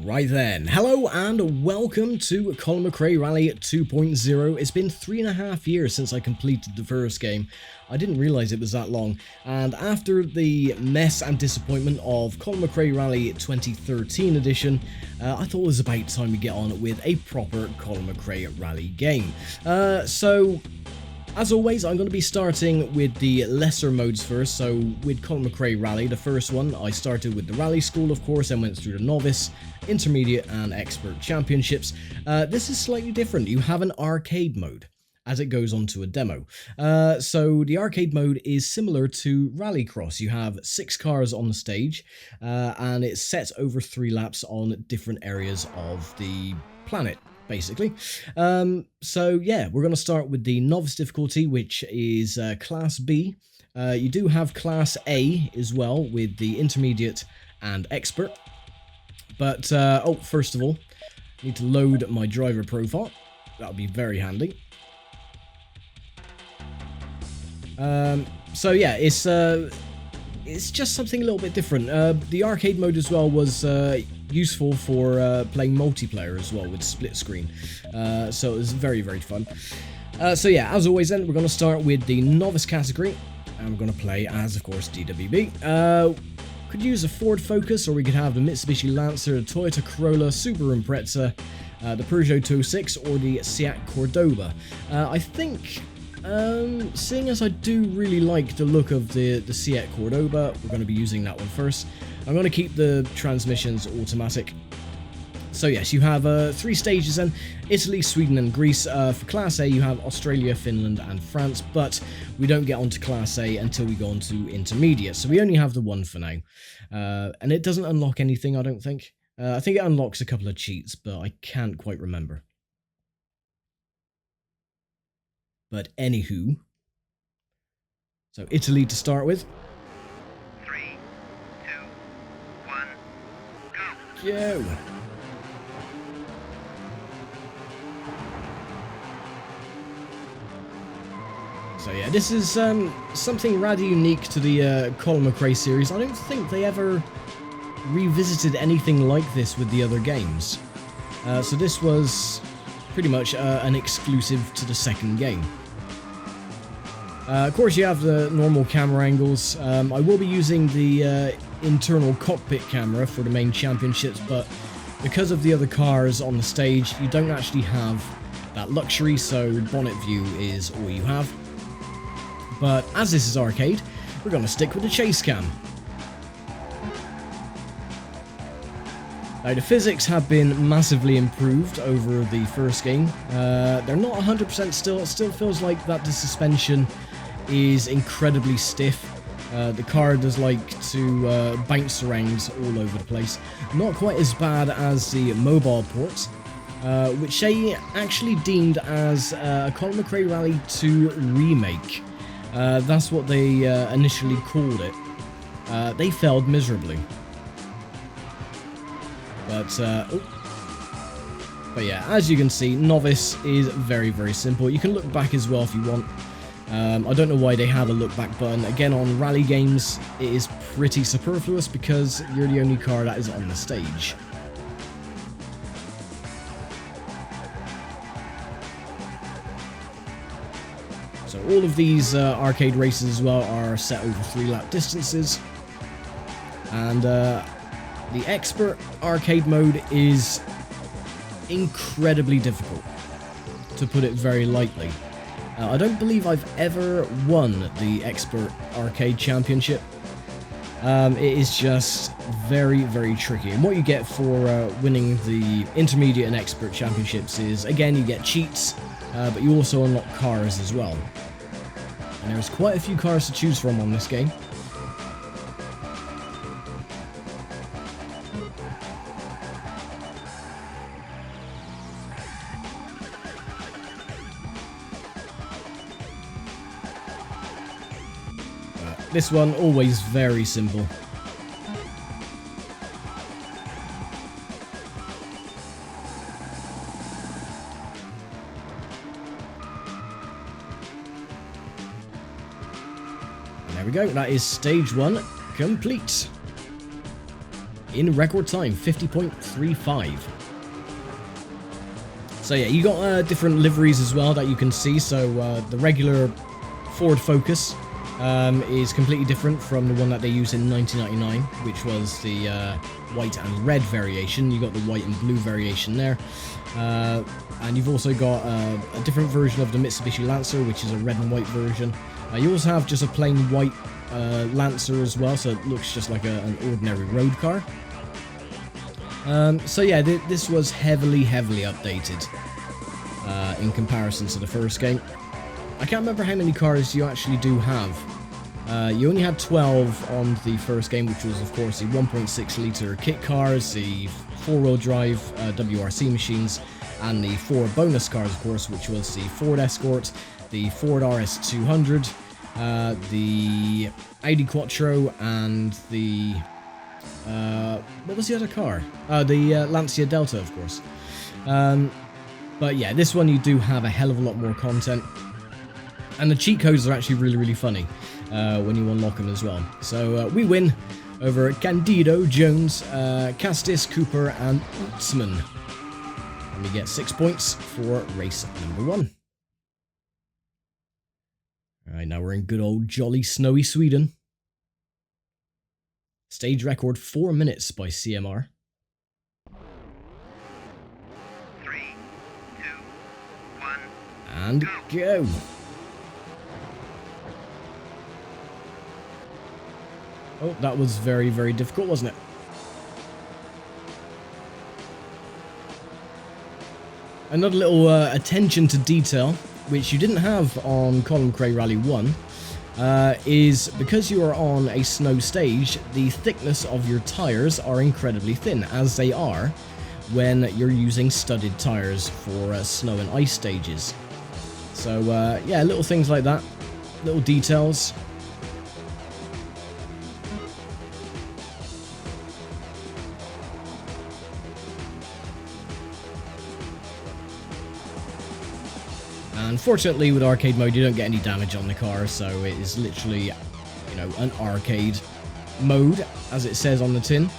Right then, hello and welcome to Colin McRae Rally 2.0. It's been 3.5 years since I completed the first game. I didn't realise it was that long, and after the mess and disappointment of Colin McRae Rally 2013 edition, I thought it was about time we get on with a proper Colin McRae Rally game. As always, I'm going to be starting with the lesser modes first. So with Colin McRae Rally, the first one, I started with the Rally School, of course, and went through the Novice, Intermediate and Expert Championships. This is slightly different. You have an arcade mode as it goes on to a demo. So the arcade mode is similar to Rallycross. You have 6 cars on the stage, and it's set over 3 laps on different areas of the planet, basically. So yeah, we're going to start with the novice difficulty, which is Class B. You do have Class A as well with the intermediate and expert. But, first of all, I need to load my driver profile. That'll be very handy. So yeah, it's just something a little bit different. The arcade mode as well was useful for playing multiplayer as well with split screen. So it was very, very fun. So yeah, as always then, we're going to start with the novice category. And we're going to play as, of course, DWB. Could use a Ford Focus, or we could have the Mitsubishi Lancer, the Toyota Corolla, Subaru Impreza, the Peugeot 206, or the Seat Cordoba. I think, seeing as I do really like the look of the Seat Cordoba, we're going to be using that one first. I'm going to keep the transmissions automatic. So yes, you have 3 stages then: Italy, Sweden and Greece. For Class A you have Australia, Finland and France, but we don't get onto Class A until we go on to Intermediate, so we only have the one for now. And it doesn't unlock anything, I don't think. I think it unlocks a couple of cheats, but I can't quite remember. But anywho, so Italy to start with. 3, 2, 1, go! Go! So yeah, this is something rather unique to the Colin McRae series. I don't think they ever revisited anything like this with the other games. So this was pretty much an exclusive to the second game. Of course, you have the normal camera angles. I will be using the internal cockpit camera for the main championships, but because of the other cars on the stage, you don't actually have that luxury, so bonnet view is all you have. But as this is arcade, we're going to stick with the chase cam. Now, the physics have been massively improved over the first game. They're not 100% still. It still feels like that the suspension is incredibly stiff. The car does like to bounce around all over the place. Not quite as bad as the mobile ports, which they actually deemed as a Colin McRae Rally 2 remake. That's what they initially called it. They failed miserably. But yeah, as you can see, Novice is very, very simple. You can look back as well if you want. I don't know why they have a look back button. Again, on rally games, it is pretty superfluous because you're the only car that is on the stage. So all of these arcade races as well are set over 3-lap distances. And the expert arcade mode is incredibly difficult, to put it very lightly. I don't believe I've ever won the expert arcade championship. It is just very, very tricky. And what you get for winning the intermediate and expert championships is, again, you get cheats, but you also unlock cars as well. And there's quite a few cars to choose from on this game. This one, always very simple. And there we go, that is stage 1 complete. in record time, 50.35. So yeah, you got different liveries as well that you can see. So the regular Ford Focus is completely different from the one that they used in 1999, which was the white and red variation. You got the white and blue variation there. And you've also got a different version of the Mitsubishi Lancer, which is a red and white version. You also have just a plain white Lancer as well, so it looks just like an ordinary road car. So yeah, this was heavily updated in comparison to the first game. I can't remember how many cars you actually do have. You only had 12 on the first game, which was of course the 1.6 litre kit cars, the 4-wheel drive WRC machines, and the 4 bonus cars, of course, which was the Ford Escort, the Ford RS200, the Audi Quattro, and the what was the other car? The Lancia Delta, of course. But yeah, this one you do have a hell of a lot more content, and the cheat codes are actually really funny when you unlock them as well. So we win over Candido, Jones, Castis, Cooper, and Utzman. And we get 6 points for race number 1. Alright, now we're in good old jolly snowy Sweden. Stage record 4 minutes by CMR. 3, 2, 1. And go! Oh, that was very difficult, wasn't it? Another little attention to detail, which you didn't have on Colin McRae Rally 1, is because you are on a snow stage, the thickness of your tyres are incredibly thin, as they are when you're using studded tyres for snow and ice stages. So yeah, little things like that, little details. Unfortunately, with arcade mode, you don't get any damage on the car, so it is literally, you know, an arcade mode, as it says on the tin.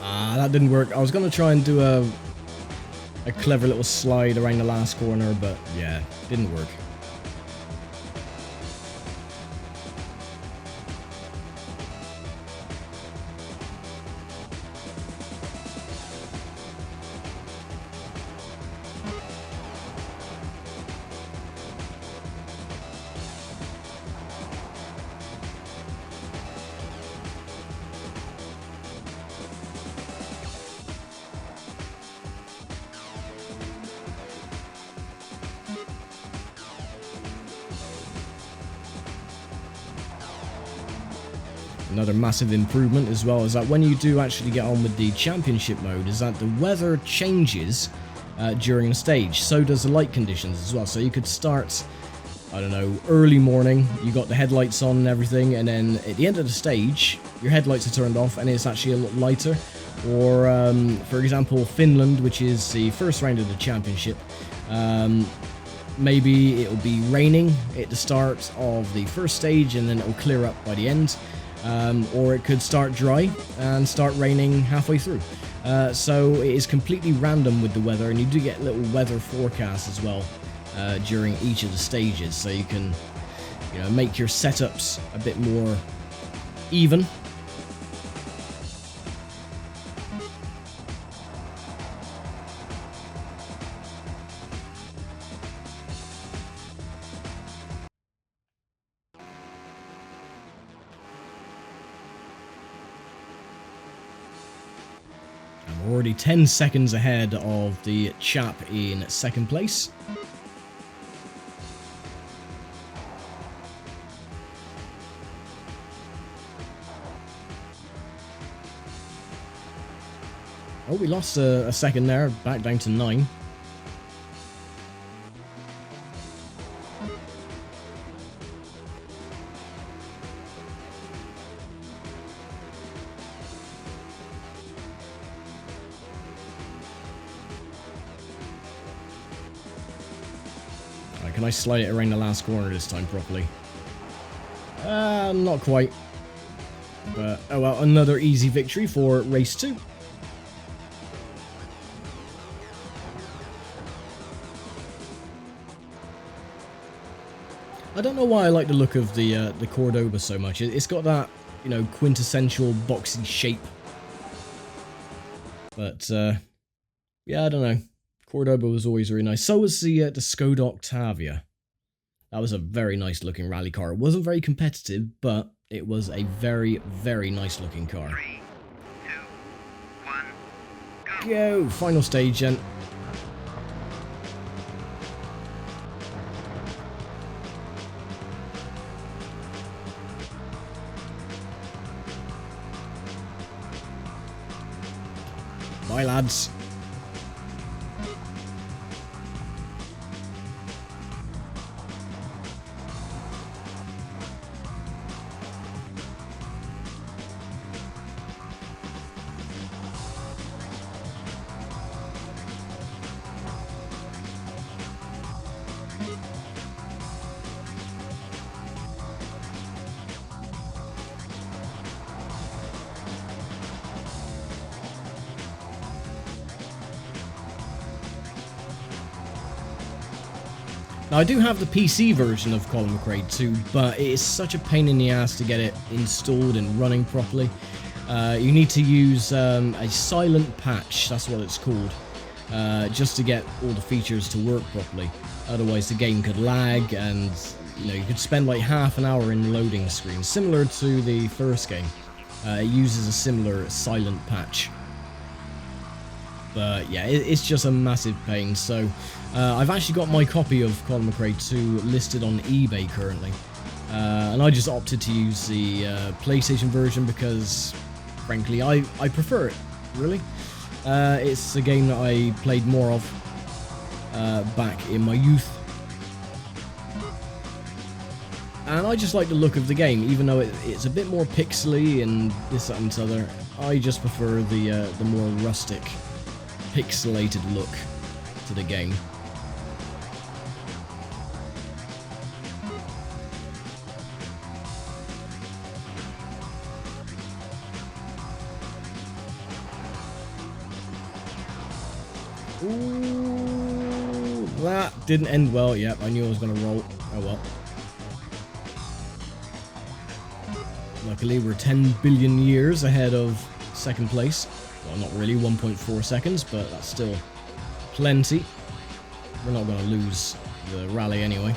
Ah, that didn't work. I was going to try and do a clever little slide around the last corner, but yeah, didn't work. Another massive improvement as well is that when you do actually get on with the championship mode is that the weather changes during the stage. So does the light conditions as well. So you could start, I don't know, early morning, you got the headlights on and everything, and then at the end of the stage, your headlights are turned off and it's actually a lot lighter. Or, for example, Finland, which is the first round of the championship, maybe it'll be raining at the start of the first stage and then it'll clear up by the end. Or it could start dry and start raining halfway through. So it is completely random with the weather, and you do get little weather forecasts as well during each of the stages, so you can, you know, make your setups a bit more even. We're already 10 seconds ahead of the chap in second place. Oh, we lost a second there, back down to 9. can I slide it around the last corner this time properly? Not quite. But, oh well, another easy victory for race 2. I don't know why I like the look of the Cordoba so much. It's got that, you know, quintessential boxy shape. But, yeah, I don't know. Cordoba was always really nice. So was the Skoda Octavia. That was a very nice looking rally car. It wasn't very competitive, but it was a very, very nice looking car. 3, 2, 1, go! Go! Final stage, then. Bye, lads. Now, I do have the PC version of Colin McRae 2, but it is such a pain in the ass to get it installed and running properly. You need to use a silent patch, that's what it's called, just to get all the features to work properly. Otherwise the game could lag, and you know, you could spend like half an hour in loading screens, similar to the first game. It uses a similar silent patch. But yeah, it's just a massive pain. So I've actually got my copy of Colin McRae 2 listed on eBay currently. And I just opted to use the PlayStation version because, frankly, I prefer it, really. It's a game that I played more of back in my youth. And I just like the look of the game, even though it's a bit more pixely and this, that and this other. I just prefer the more rustic, pixelated look to the game. Ooh, that didn't end well. Yep, I knew I was going to roll. Oh well. Luckily, we're 10 billion years ahead of second place. Well, not really, 1.4 seconds, but that's still plenty. We're not going to lose the rally anyway.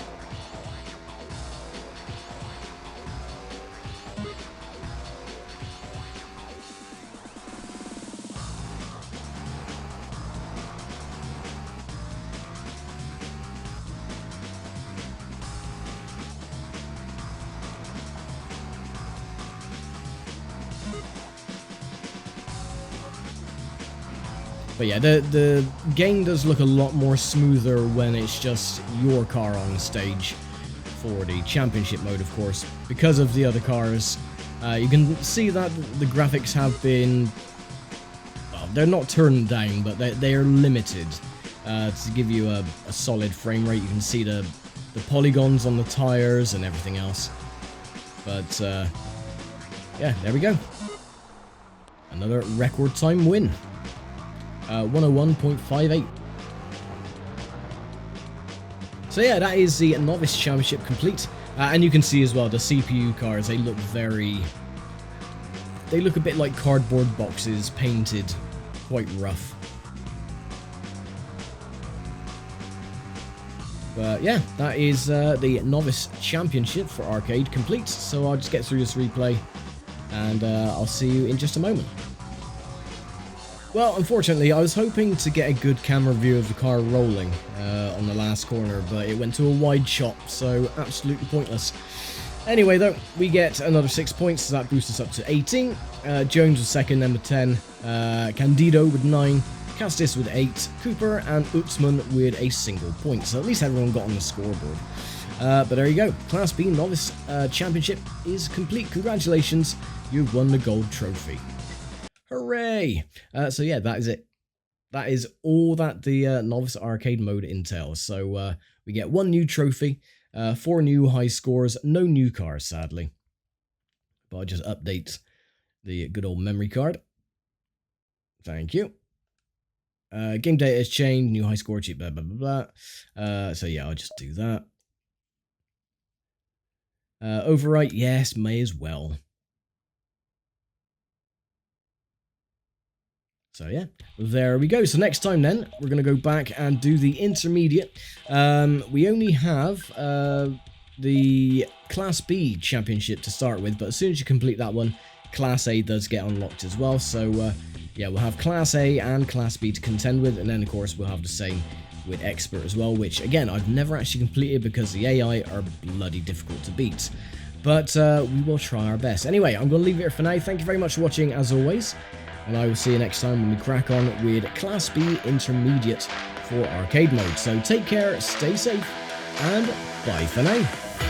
But yeah, the game does look a lot more smoother when it's just your car on stage for the championship mode, of course. Because of the other cars, you can see that the graphics have been, well, they're not turned down, but they are limited to give you a solid frame rate. You can see the polygons on the tires and everything else. But yeah, there we go. Another record time win. 101.58. So yeah, that is the Novice Championship complete. And you can see as well, the CPU cars, they look a bit like cardboard boxes, painted quite rough. But yeah, that is the Novice Championship for Arcade complete. So I'll just get through this replay, and I'll see you in just a moment. Well, unfortunately, I was hoping to get a good camera view of the car rolling on the last corner, but it went to a wide shot, so absolutely pointless. Anyway, though, we get another 6 points, so that boosts us up to 18. Jones was second, then with 10. Candido with 9. Castis with 8. Cooper and Utzman with a single point, so at least everyone got on the scoreboard. But there you go. Class B Novice Championship is complete. Congratulations, you've won the gold trophy. Hooray! So yeah, that is it. that is all that the Novice Arcade mode entails. So we get 1 new trophy, 4 new high scores, no new cars, sadly. But I'll just update the good old memory card. Thank you. Game data has changed, new high score, cheap, blah, blah, blah, blah. So yeah, I'll just do that. Overwrite, yes, may as well. So yeah, there we go. So next time then, we're going to go back and do the intermediate. We only have the Class B championship to start with, but as soon as you complete that one, Class A does get unlocked as well. So yeah, we'll have Class A and Class B to contend with, and then of course we'll have the same with Expert as well, which again, I've never actually completed because the AI are bloody difficult to beat. But we will try our best. Anyway, I'm going to leave it here for now. Thank you very much for watching, as always. And I will see you next time when we crack on with Class B Intermediate for arcade mode. So take care, stay safe, and bye for now.